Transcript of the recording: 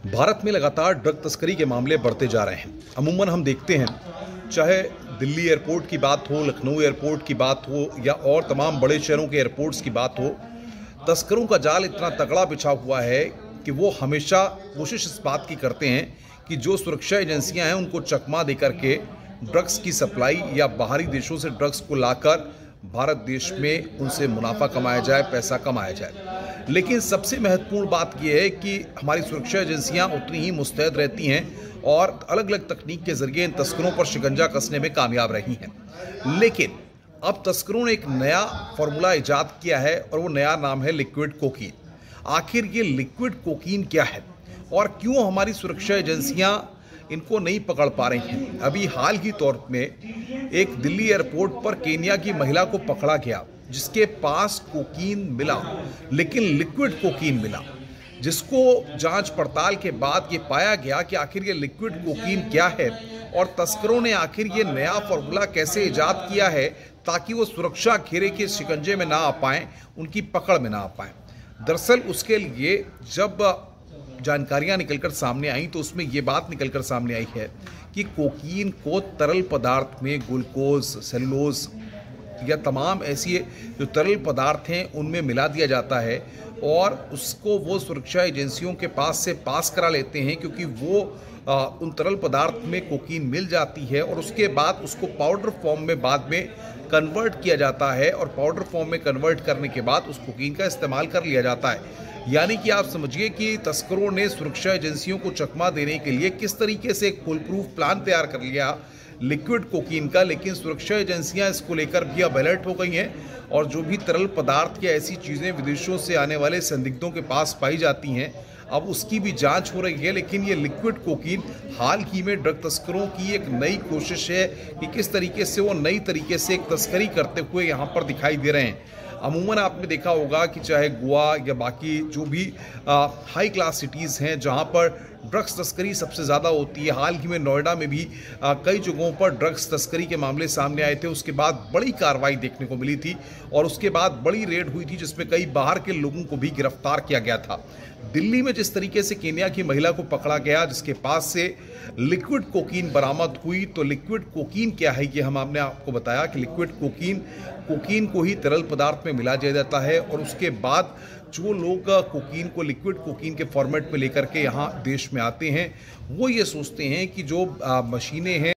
भारत में लगातार ड्रग तस्करी के मामले बढ़ते जा रहे हैं। अमूमन हम देखते हैं, चाहे दिल्ली एयरपोर्ट की बात हो, लखनऊ एयरपोर्ट की बात हो या और तमाम बड़े शहरों के एयरपोर्ट्स की बात हो, तस्करों का जाल इतना तगड़ा बिछा हुआ है कि वो हमेशा कोशिश इस बात की करते हैं कि जो सुरक्षा एजेंसियां हैं उनको चकमा दे करके ड्रग्स की सप्लाई या बाहरी देशों से ड्रग्स को लाकर भारत देश में उनसे मुनाफा कमाया जाए, पैसा कमाया जाए। लेकिन सबसे महत्वपूर्ण बात यह है कि हमारी सुरक्षा एजेंसियां उतनी ही मुस्तैद रहती हैं और अलग अलग तकनीक के जरिए इन तस्करों पर शिकंजा कसने में कामयाब रही हैं। लेकिन अब तस्करों ने एक नया फॉर्मूला इजाद किया है और वो नया नाम है लिक्विड कोकीन। आखिर ये लिक्विड कोकीन क्या है और क्यों हमारी सुरक्षा एजेंसियां इनको नहीं पकड़ पा रही हैं? अभी हाल ही तौर में एक दिल्ली एयरपोर्ट पर केन्या की महिला को पकड़ा गया जिसके पास कोकीन मिला, लेकिन लिक्विड कोकीन मिला, जिसको जांच पड़ताल के बाद ये पाया गया कि आखिर ये लिक्विड कोकीन क्या है और तस्करों ने आखिर ये नया फॉर्मूला कैसे इजाद किया है ताकि वो सुरक्षा घेरे के शिकंजे में ना आ पाएं, उनकी पकड़ में ना आ पाएं। दरअसल उसके लिए जब जानकारियां निकलकर सामने आई तो उसमें ये बात निकलकर सामने आई है कि कोकीन को तरल पदार्थ में ग्लूकोज, सेलुलोज या तमाम ऐसी जो तरल पदार्थ हैं उनमें मिला दिया जाता है और उसको वो सुरक्षा एजेंसियों के पास से पास करा लेते हैं, क्योंकि वो उन तरल पदार्थ में कोकीन मिल जाती है और उसके बाद उसको पाउडर फॉर्म में बाद में कन्वर्ट किया जाता है और पाउडर फॉर्म में कन्वर्ट करने के बाद उस कोकीन का इस्तेमाल कर लिया जाता है। यानी कि आप समझिए कि तस्करों ने सुरक्षा एजेंसियों को चकमा देने के लिए किस तरीके से एक फुल प्रूफ प्लान तैयार कर लिया लिक्विड कोकीन का। लेकिन सुरक्षा एजेंसियां इसको लेकर भी अब अलर्ट हो गई हैं और जो भी तरल पदार्थ या ऐसी चीज़ें विदेशों से आने वाले संदिग्धों के पास पाई जाती हैं अब उसकी भी जांच हो रही है। लेकिन ये लिक्विड कोकीन हाल ही में ड्रग तस्करों की एक नई कोशिश है कि किस तरीके से वो नई तरीके से एक तस्करी करते हुए यहाँ पर दिखाई दे रहे हैं। अमूमन आपने देखा होगा कि चाहे गोवा या बाकी जो भी हाई क्लास सिटीज़ हैं जहाँ पर ड्रग्स तस्करी सबसे ज़्यादा होती है, हाल ही में नोएडा में भी कई जगहों पर ड्रग्स तस्करी के मामले सामने आए थे। उसके बाद बड़ी कार्रवाई देखने को मिली थी और उसके बाद बड़ी रेड हुई थी जिसमें कई बाहर के लोगों को भी गिरफ्तार किया गया था। दिल्ली में जिस तरीके से केन्या की महिला को पकड़ा गया जिसके पास से लिक्विड कोकीन बरामद हुई, तो लिक्विड कोकीन क्या है ये हमने आपको बताया कि लिक्विड कोकीन को ही तरल पदार्थ में मिला दिया जाता है और उसके बाद जो लोग कोकीन को लिक्विड कोकीन के फॉर्मेट में लेकर के यहाँ देश में आते हैं वो ये सोचते हैं कि जो मशीनें हैं